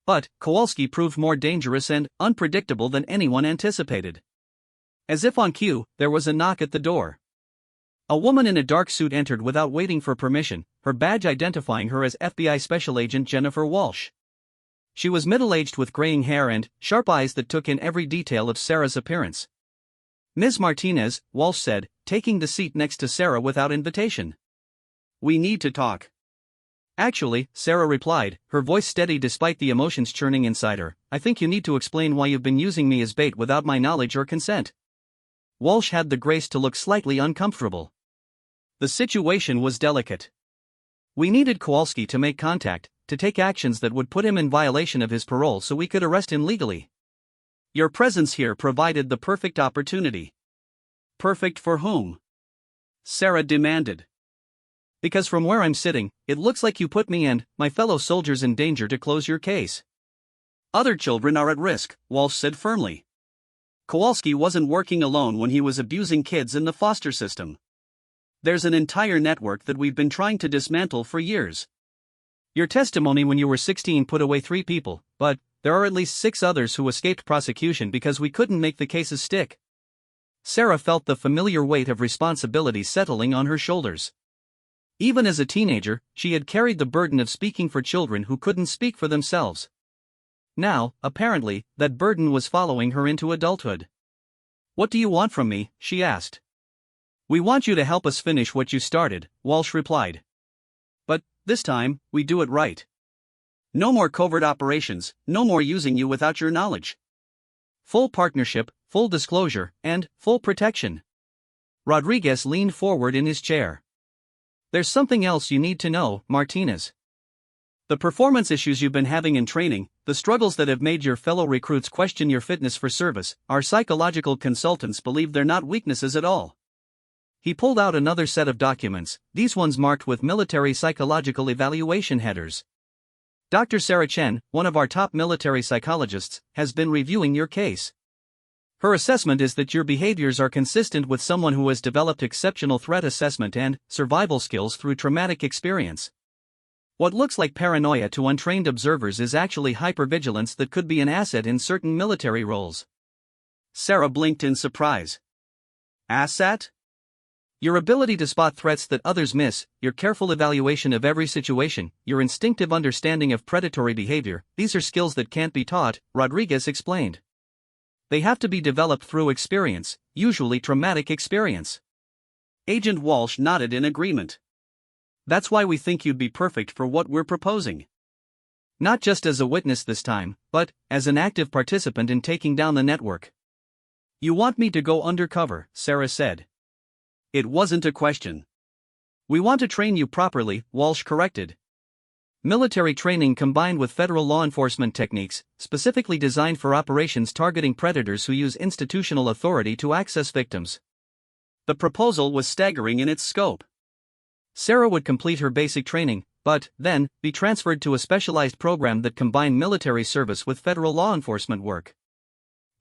But Kowalski proved more dangerous and unpredictable than anyone anticipated." As if on cue, there was a knock at the door. A woman in a dark suit entered without waiting for permission, her badge identifying her as FBI Special Agent Jennifer Walsh. She was middle-aged with graying hair and sharp eyes that took in every detail of Sarah's appearance. "Ms. Martinez," Walsh said, taking the seat next to Sarah without invitation. "We need to talk." "Actually," Sarah replied, her voice steady despite the emotions churning inside her, "I think you need to explain why you've been using me as bait without my knowledge or consent." Walsh had the grace to look slightly uncomfortable. The situation was delicate. "We needed Kowalski to make contact, to take actions that would put him in violation of his parole so we could arrest him legally. Your presence here provided the perfect opportunity." "Perfect for whom?" Sarah demanded. "Because from where I'm sitting, it looks like you put me and my fellow soldiers in danger to close your case." "Other children are at risk," Walsh said firmly. "Kowalski wasn't working alone when he was abusing kids in the foster system. There's an entire network that we've been trying to dismantle for years. Your testimony when you were 16 put away 3 people, but there are at least 6 others who escaped prosecution because we couldn't make the cases stick." Sarah felt the familiar weight of responsibility settling on her shoulders. Even as a teenager, she had carried the burden of speaking for children who couldn't speak for themselves. Now, apparently, that burden was following her into adulthood. "What do you want from me?" she asked. "We want you to help us finish what you started," Walsh replied. "But this time, we do it right. No more covert operations, no more using you without your knowledge. Full partnership, full disclosure, and full protection." Rodriguez leaned forward in his chair. "There's something else you need to know, Martinez. The performance issues you've been having in training, the struggles that have made your fellow recruits question your fitness for service, our psychological consultants believe they're not weaknesses at all." He pulled out another set of documents, these ones marked with military psychological evaluation headers. "Dr. Sarah Chen, one of our top military psychologists, has been reviewing your case. Her assessment is that your behaviors are consistent with someone who has developed exceptional threat assessment and survival skills through traumatic experience. What looks like paranoia to untrained observers is actually hypervigilance that could be an asset in certain military roles." Sarah blinked in surprise. "Asset?" "Your ability to spot threats that others miss, your careful evaluation of every situation, your instinctive understanding of predatory behavior, these are skills that can't be taught," Rodriguez explained. "They have to be developed through experience, usually traumatic experience." Agent Walsh nodded in agreement. "That's why we think you'd be perfect for what we're proposing. Not just as a witness this time, but as an active participant in taking down the network." "You want me to go undercover," Sarah said. "It wasn't a question." "We want to train you properly," Walsh corrected. "Military training combined with federal law enforcement techniques, specifically designed for operations targeting predators who use institutional authority to access victims." The proposal was staggering in its scope. Sarah would complete her basic training, but then be transferred to a specialized program that combined military service with federal law enforcement work.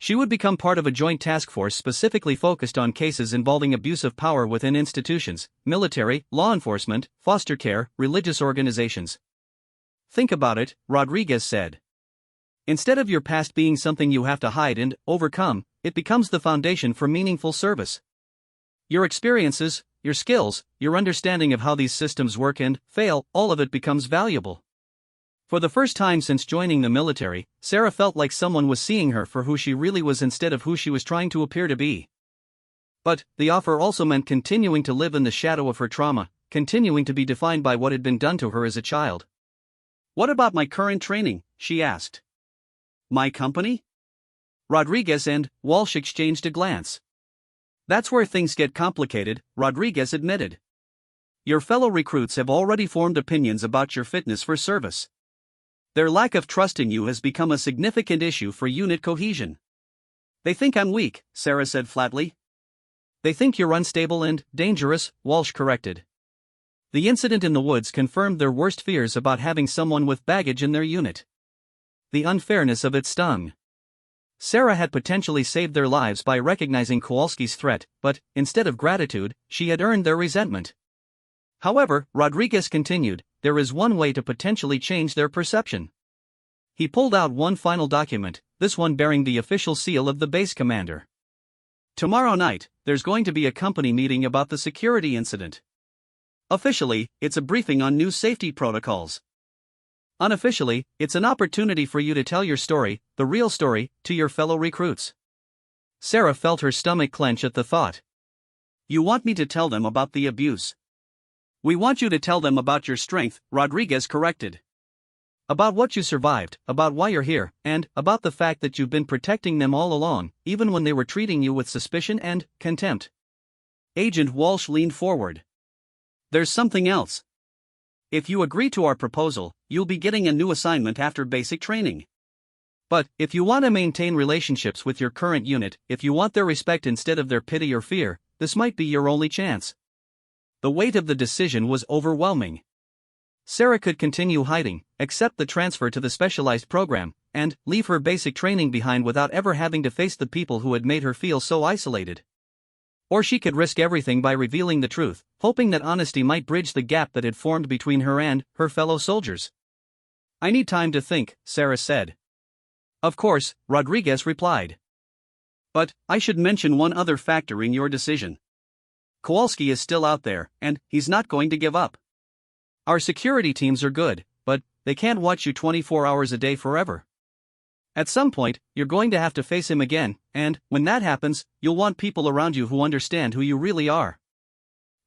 She would become part of a joint task force specifically focused on cases involving abuse of power within institutions, military, law enforcement, foster care, religious organizations. Think about it, Rodriguez said. Instead of your past being something you have to hide and overcome, it becomes the foundation for meaningful service. Your experiences, your skills, your understanding of how these systems work and fail, all of it becomes valuable. For the first time since joining the military, Sarah felt like someone was seeing her for who she really was instead of who she was trying to appear to be. But the offer also meant continuing to live in the shadow of her trauma, continuing to be defined by what had been done to her as a child. "What about my current training?" she asked. "My company?" Rodriguez and Walsh exchanged a glance. "That's where things get complicated," Rodriguez admitted. "Your fellow recruits have already formed opinions about your fitness for service. Their lack of trust in you has become a significant issue for unit cohesion." "They think I'm weak," Sarah said flatly. "They think you're unstable and dangerous," Walsh corrected. The incident in the woods confirmed their worst fears about having someone with baggage in their unit. The unfairness of it stung. Sarah had potentially saved their lives by recognizing Kowalski's threat, but, instead of gratitude, she had earned their resentment. However, Rodriguez continued, there is one way to potentially change their perception. He pulled out one final document, this one bearing the official seal of the base commander. "Tomorrow night, there's going to be a company meeting about the security incident. Officially, it's a briefing on new safety protocols. Unofficially, it's an opportunity for you to tell your story, the real story, to your fellow recruits." Sarah felt her stomach clench at the thought. "You want me to tell them about the abuse?" "We want you to tell them about your strength," Rodriguez corrected. "About what you survived, about why you're here, and about the fact that you've been protecting them all along, even when they were treating you with suspicion and contempt." Agent Walsh leaned forward. "There's something else. If you agree to our proposal, you'll be getting a new assignment after basic training. But, if you want to maintain relationships with your current unit, if you want their respect instead of their pity or fear, this might be your only chance." The weight of the decision was overwhelming. Sarah could continue hiding, accept the transfer to the specialized program, and leave her basic training behind without ever having to face the people who had made her feel so isolated. Or she could risk everything by revealing the truth, hoping that honesty might bridge the gap that had formed between her and her fellow soldiers. "I need time to think," Sarah said. "Of course," Rodriguez replied. "But I should mention one other factor in your decision. Kowalski is still out there, and he's not going to give up. Our security teams are good, but they can't watch you 24 hours a day forever. At some point, you're going to have to face him again, and, when that happens, you'll want people around you who understand who you really are."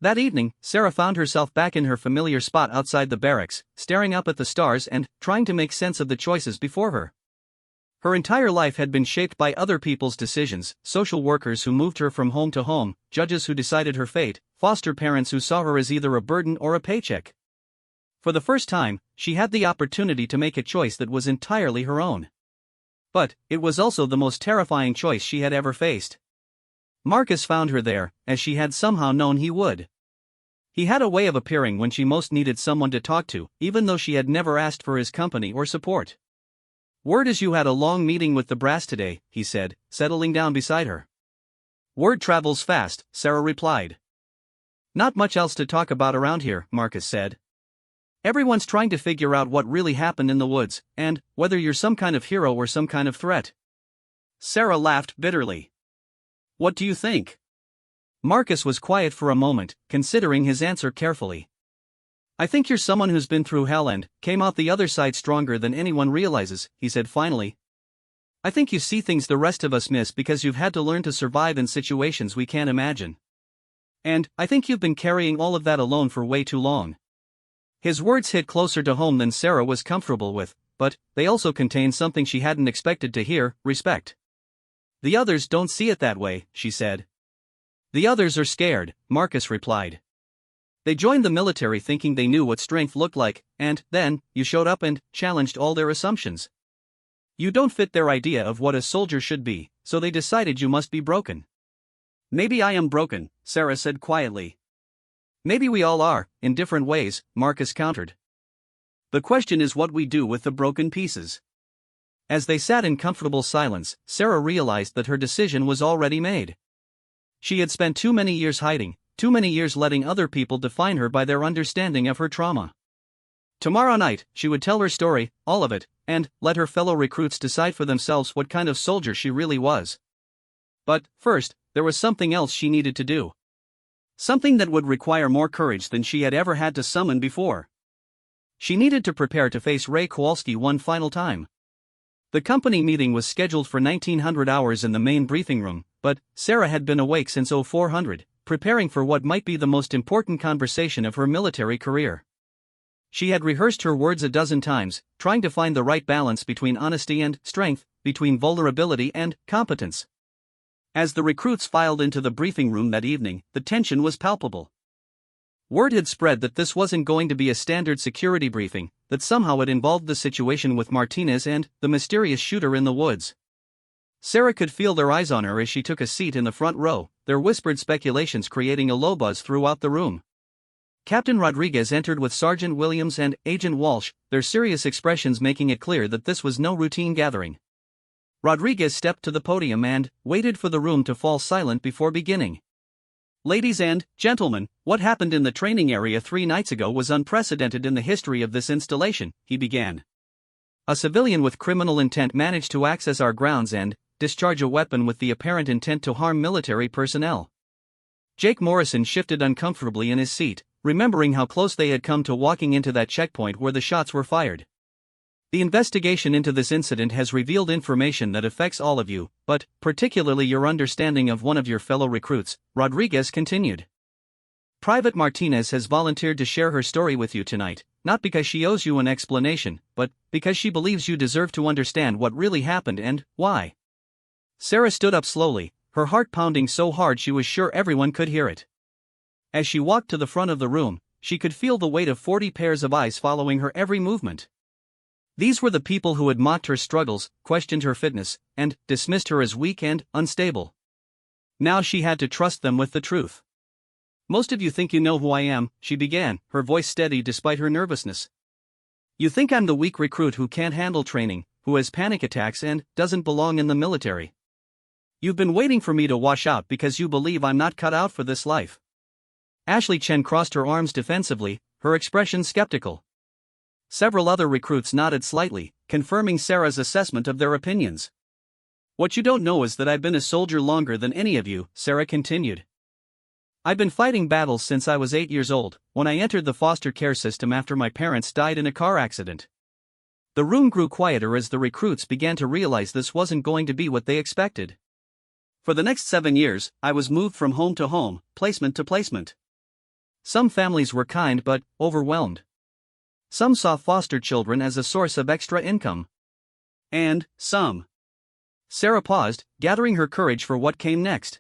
That evening, Sarah found herself back in her familiar spot outside the barracks, staring up at the stars and trying to make sense of the choices before her. Her entire life had been shaped by other people's decisions, social workers who moved her from home to home, judges who decided her fate, foster parents who saw her as either a burden or a paycheck. For the first time, she had the opportunity to make a choice that was entirely her own. But, it was also the most terrifying choice she had ever faced. Marcus found her there, as she had somehow known he would. He had a way of appearing when she most needed someone to talk to, even though she had never asked for his company or support. "Word is you had a long meeting with the brass today," he said, settling down beside her. "Word travels fast," Sarah replied. "Not much else to talk about around here," Marcus said. "Everyone's trying to figure out what really happened in the woods, and whether you're some kind of hero or some kind of threat." Sarah laughed bitterly. "What do you think?" Marcus was quiet for a moment, considering his answer carefully. "I think you're someone who's been through hell and came out the other side stronger than anyone realizes," he said finally. "I think you see things the rest of us miss because you've had to learn to survive in situations we can't imagine. And I think you've been carrying all of that alone for way too long." His words hit closer to home than Sarah was comfortable with, but they also contained something she hadn't expected to hear: respect. "The others don't see it that way," she said. "The others are scared," Marcus replied. "They joined the military thinking they knew what strength looked like, and then you showed up and challenged all their assumptions. You don't fit their idea of what a soldier should be, so they decided you must be broken." "Maybe I am broken," Sarah said quietly. "Maybe we all are, in different ways," Marcus countered. "The question is what we do with the broken pieces." As they sat in comfortable silence, Sarah realized that her decision was already made. She had spent too many years hiding, too many years letting other people define her by their understanding of her trauma. Tomorrow night, she would tell her story, all of it, and let her fellow recruits decide for themselves what kind of soldier she really was. But, first, there was something else she needed to do. Something that would require more courage than she had ever had to summon before. She needed to prepare to face Ray Kowalski one final time. The company meeting was scheduled for 1900 hours in the main briefing room, but Sarah had been awake since 0400, preparing for what might be the most important conversation of her military career. She had rehearsed her words a dozen times, trying to find the right balance between honesty and strength, between vulnerability and competence. As the recruits filed into the briefing room that evening, the tension was palpable. Word had spread that this wasn't going to be a standard security briefing, that somehow it involved the situation with Martinez and the mysterious shooter in the woods. Sarah could feel their eyes on her as she took a seat in the front row, their whispered speculations creating a low buzz throughout the room. Captain Rodriguez entered with Sergeant Williams and Agent Walsh, their serious expressions making it clear that this was no routine gathering. Rodriguez stepped to the podium and waited for the room to fall silent before beginning. "Ladies and gentlemen, what happened in the training area 3 nights ago was unprecedented in the history of this installation," he began. "A civilian with criminal intent managed to access our grounds and discharge a weapon with the apparent intent to harm military personnel." Jake Morrison shifted uncomfortably in his seat, remembering how close they had come to walking into that checkpoint where the shots were fired. "The investigation into this incident has revealed information that affects all of you, but particularly your understanding of one of your fellow recruits," Rodriguez continued. "Private Martinez has volunteered to share her story with you tonight, not because she owes you an explanation, but because she believes you deserve to understand what really happened and why." Sarah stood up slowly, her heart pounding so hard she was sure everyone could hear it. As she walked to the front of the room, she could feel the weight of 40 pairs of eyes following her every movement. These were the people who had mocked her struggles, questioned her fitness, and dismissed her as weak and unstable. Now she had to trust them with the truth. "Most of you think you know who I am," she began, her voice steady despite her nervousness. "You think I'm the weak recruit who can't handle training, who has panic attacks and doesn't belong in the military. You've been waiting for me to wash out because you believe I'm not cut out for this life." Ashley Chen crossed her arms defensively, her expression skeptical. Several other recruits nodded slightly, confirming Sarah's assessment of their opinions. "What you don't know is that I've been a soldier longer than any of you," Sarah continued. "I've been fighting battles since I was 8 years old, when I entered the foster care system after my parents died in a car accident." The room grew quieter as the recruits began to realize this wasn't going to be what they expected. "For the next 7 years, I was moved from home to home, placement to placement. Some families were kind but overwhelmed. Some saw foster children as a source of extra income. And some." Sarah paused, gathering her courage for what came next.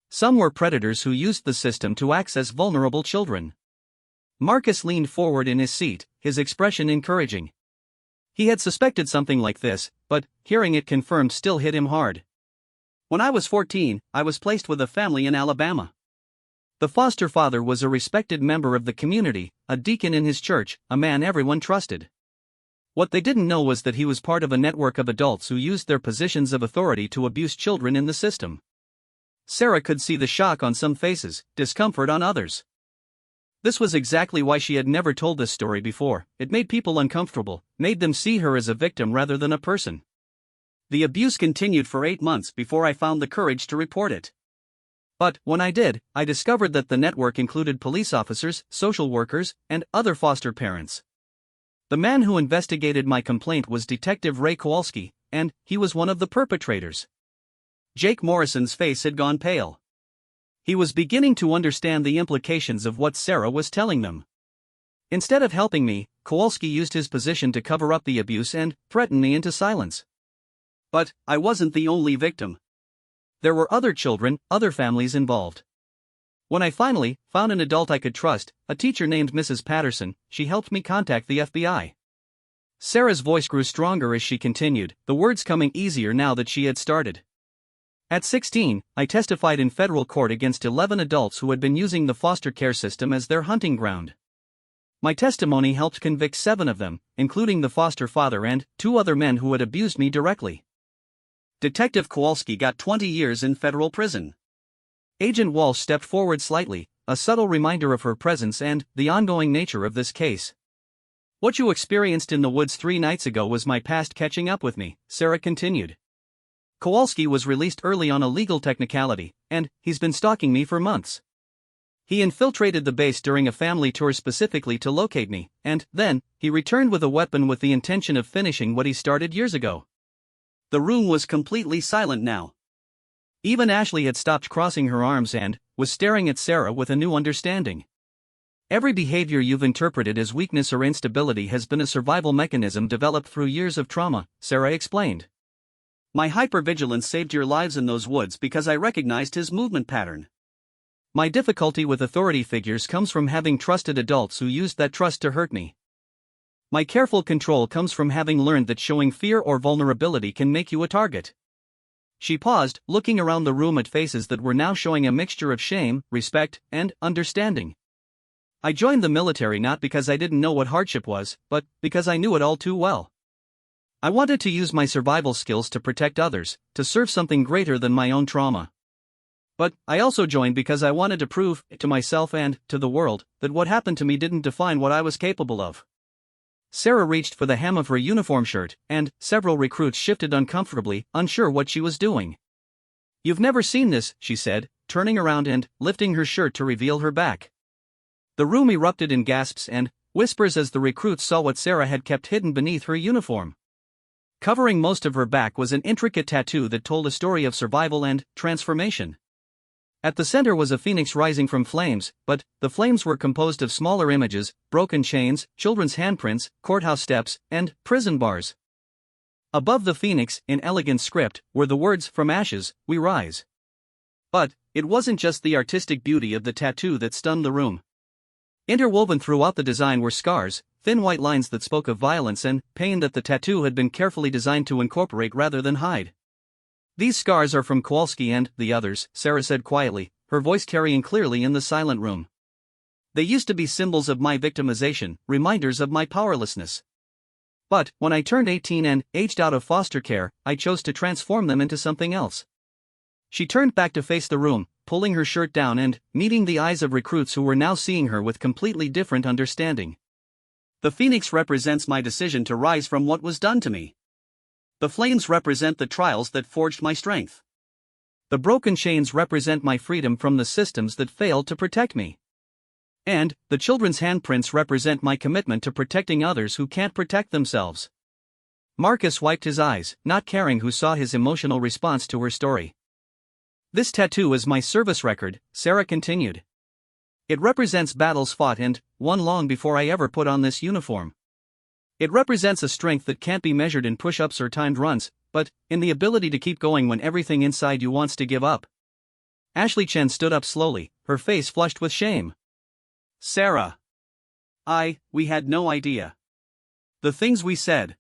"Some were predators who used the system to access vulnerable children." Marcus leaned forward in his seat, his expression encouraging. He had suspected something like this, but hearing it confirmed still hit him hard. "When I was 14, I was placed with a family in Alabama. The foster father was a respected member of the community, a deacon in his church, a man everyone trusted. What they didn't know was that he was part of a network of adults who used their positions of authority to abuse children in the system." Sarah could see the shock on some faces, discomfort on others. This was exactly why she had never told this story before. It made people uncomfortable, made them see her as a victim rather than a person. "The abuse continued for 8 months before I found the courage to report it. But when I did, I discovered that the network included police officers, social workers, and other foster parents. The man who investigated my complaint was Detective Ray Kowalski, and he was one of the perpetrators." Jake Morrison's face had gone pale. He was beginning to understand the implications of what Sarah was telling them. "Instead of helping me, Kowalski used his position to cover up the abuse and threaten me into silence. But I wasn't the only victim. There were other children, other families involved. When I finally found an adult I could trust, a teacher named Mrs. Patterson, she helped me contact the FBI." Sarah's voice grew stronger as she continued, the words coming easier now that she had started. "At 16, I testified in federal court against 11 adults who had been using the foster care system as their hunting ground. My testimony helped convict 7 of them, including the foster father and 2 other men who had abused me directly. Detective Kowalski got 20 years in federal prison." Agent Walsh stepped forward slightly, a subtle reminder of her presence and the ongoing nature of this case. What you experienced in the woods 3 nights ago was my past catching up with me, Sarah continued. Kowalski was released early on a legal technicality, and he's been stalking me for months. He infiltrated the base during a family tour specifically to locate me, and then he returned with a weapon with the intention of finishing what he started years ago. The room was completely silent now. Even Ashley had stopped crossing her arms and was staring at Sarah with a new understanding. Every behavior you've interpreted as weakness or instability has been a survival mechanism developed through years of trauma, Sarah explained. My hypervigilance saved your lives in those woods because I recognized his movement pattern. My difficulty with authority figures comes from having trusted adults who used that trust to hurt me. My careful control comes from having learned that showing fear or vulnerability can make you a target. She paused, looking around the room at faces that were now showing a mixture of shame, respect, and understanding. I joined the military not because I didn't know what hardship was, but because I knew it all too well. I wanted to use my survival skills to protect others, to serve something greater than my own trauma. But I also joined because I wanted to prove, to myself and to the world, that what happened to me didn't define what I was capable of. Sarah reached for the hem of her uniform shirt, and several recruits shifted uncomfortably, unsure what she was doing. You've never seen this, she said, turning around and lifting her shirt to reveal her back. The room erupted in gasps and whispers as the recruits saw what Sarah had kept hidden beneath her uniform. Covering most of her back was an intricate tattoo that told a story of survival and transformation. At the center was a phoenix rising from flames, but the flames were composed of smaller images, broken chains, children's handprints, courthouse steps, and prison bars. Above the phoenix, in elegant script, were the words, "From ashes, we rise." But it wasn't just the artistic beauty of the tattoo that stunned the room. Interwoven throughout the design were scars, thin white lines that spoke of violence and pain that the tattoo had been carefully designed to incorporate rather than hide. These scars are from Kowalski and the others, Sarah said quietly, her voice carrying clearly in the silent room. They used to be symbols of my victimization, reminders of my powerlessness. But when I turned 18 and aged out of foster care, I chose to transform them into something else. She turned back to face the room, pulling her shirt down and meeting the eyes of recruits who were now seeing her with completely different understanding. The phoenix represents my decision to rise from what was done to me. The flames represent the trials that forged my strength. The broken chains represent my freedom from the systems that failed to protect me. And the children's handprints represent my commitment to protecting others who can't protect themselves. Marcus wiped his eyes, not caring who saw his emotional response to her story. This tattoo is my service record, Sarah continued. It represents battles fought and won long before I ever put on this uniform. It represents a strength that can't be measured in push-ups or timed runs, but in the ability to keep going when everything inside you wants to give up. Ashley Chen stood up slowly, her face flushed with shame. Sarah. We had no idea. The things we said.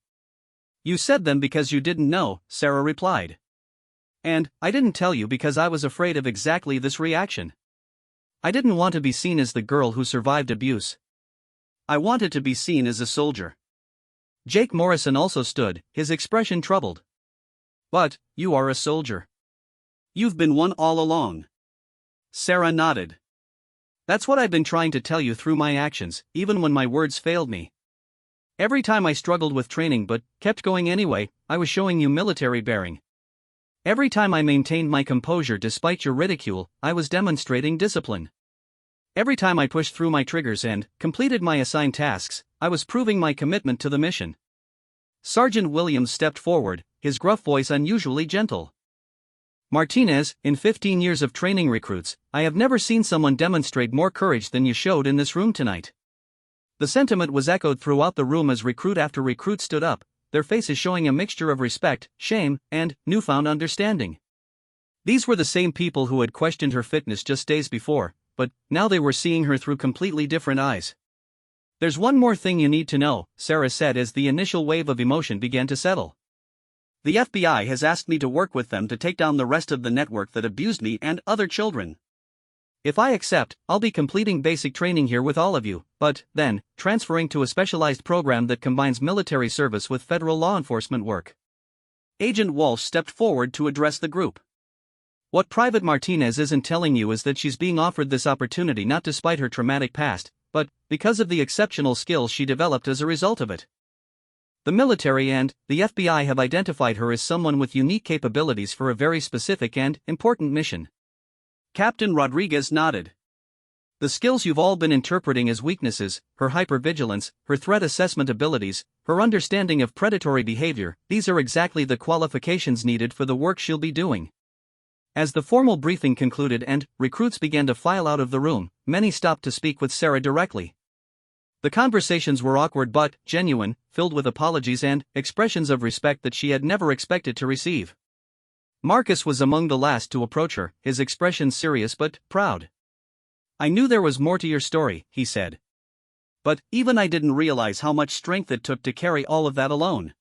You said them because you didn't know, Sarah replied. And I didn't tell you because I was afraid of exactly this reaction. I didn't want to be seen as the girl who survived abuse. I wanted to be seen as a soldier. Jake Morrison also stood, his expression troubled. But you are a soldier. You've been one all along. Sarah nodded. That's what I've been trying to tell you through my actions, even when my words failed me. Every time I struggled with training but kept going anyway, I was showing you military bearing. Every time I maintained my composure despite your ridicule, I was demonstrating discipline. Every time I pushed through my triggers and completed my assigned tasks, I was proving my commitment to the mission. Sergeant Williams stepped forward, his gruff voice unusually gentle. Martinez, in 15 years of training recruits, I have never seen someone demonstrate more courage than you showed in this room tonight. The sentiment was echoed throughout the room as recruit after recruit stood up, their faces showing a mixture of respect, shame, and newfound understanding. These were the same people who had questioned her fitness just days before, but now they were seeing her through completely different eyes. There's one more thing you need to know, Sarah said as the initial wave of emotion began to settle. The FBI has asked me to work with them to take down the rest of the network that abused me and other children. If I accept, I'll be completing basic training here with all of you, but then transferring to a specialized program that combines military service with federal law enforcement work. Agent Walsh stepped forward to address the group. What Private Martinez isn't telling you is that she's being offered this opportunity not despite her traumatic past, but because of the exceptional skills she developed as a result of it. The military and the FBI have identified her as someone with unique capabilities for a very specific and important mission. Captain Rodriguez nodded. The skills you've all been interpreting as weaknesses, her hypervigilance, her threat assessment abilities, her understanding of predatory behavior, these are exactly the qualifications needed for the work she'll be doing. As the formal briefing concluded and recruits began to file out of the room, many stopped to speak with Sarah directly. The conversations were awkward but genuine, filled with apologies and expressions of respect that she had never expected to receive. Marcus was among the last to approach her, his expression serious but proud. "I knew there was more to your story," he said. "But even I didn't realize how much strength it took to carry all of that alone."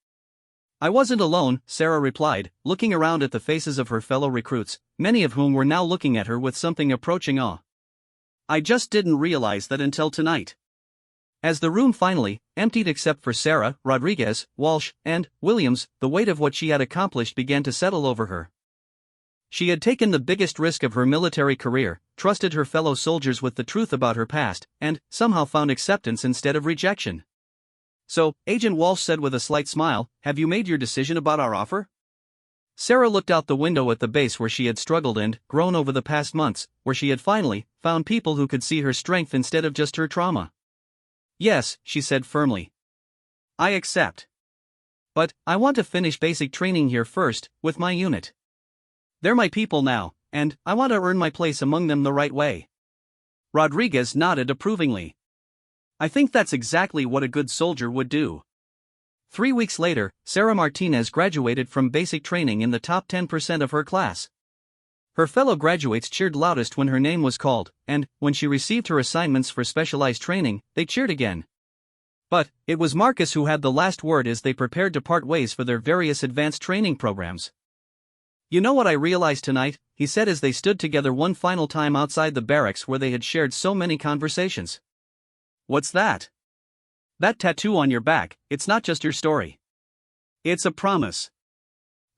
"I wasn't alone," Sarah replied, looking around at the faces of her fellow recruits, many of whom were now looking at her with something approaching awe. "I just didn't realize that until tonight." As the room finally emptied except for Sarah, Rodriguez, Walsh, and Williams, the weight of what she had accomplished began to settle over her. She had taken the biggest risk of her military career, trusted her fellow soldiers with the truth about her past, and somehow found acceptance instead of rejection. "So," Agent Walsh said with a slight smile, "have you made your decision about our offer?" Sarah looked out the window at the base where she had struggled and grown over the past months, where she had finally found people who could see her strength instead of just her trauma. "Yes," she said firmly. "I accept. But I want to finish basic training here first, with my unit. They're my people now, and I want to earn my place among them the right way." Rodriguez nodded approvingly. "I think that's exactly what a good soldier would do." 3 weeks later, Sarah Martinez graduated from basic training in the top 10% of her class. Her fellow graduates cheered loudest when her name was called, and when she received her assignments for specialized training, they cheered again. But it was Marcus who had the last word as they prepared to part ways for their various advanced training programs. "You know what I realized tonight?" he said as they stood together one final time outside the barracks where they had shared so many conversations. "What's that?" "That tattoo on your back, it's not just your story. It's a promise.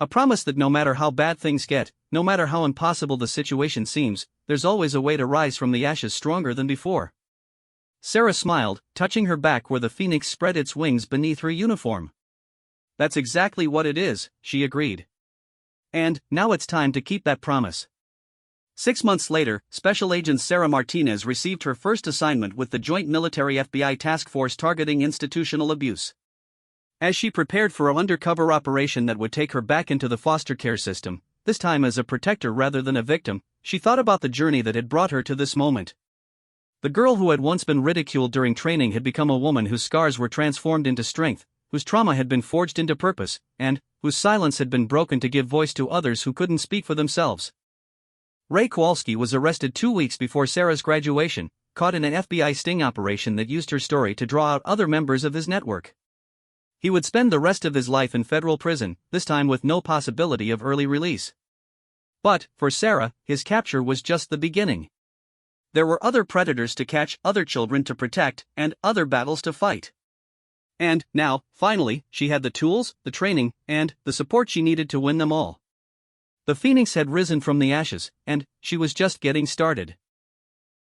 A promise that no matter how bad things get, no matter how impossible the situation seems, there's always a way to rise from the ashes stronger than before." Sarah smiled, touching her back where the phoenix spread its wings beneath her uniform. "That's exactly what it is," she agreed. "And now it's time to keep that promise." 6 months later, Special Agent Sarah Martinez received her first assignment with the Joint Military FBI Task Force targeting institutional abuse. As she prepared for an undercover operation that would take her back into the foster care system, this time as a protector rather than a victim, she thought about the journey that had brought her to this moment. The girl who had once been ridiculed during training had become a woman whose scars were transformed into strength, whose trauma had been forged into purpose, and whose silence had been broken to give voice to others who couldn't speak for themselves. Ray Kowalski was arrested 2 weeks before Sarah's graduation, caught in an FBI sting operation that used her story to draw out other members of his network. He would spend the rest of his life in federal prison, this time with no possibility of early release. But, for Sarah, his capture was just the beginning. There were other predators to catch, other children to protect, and other battles to fight. And now, finally, she had the tools, the training, and the support she needed to win them all. The phoenix had risen from the ashes, and she was just getting started.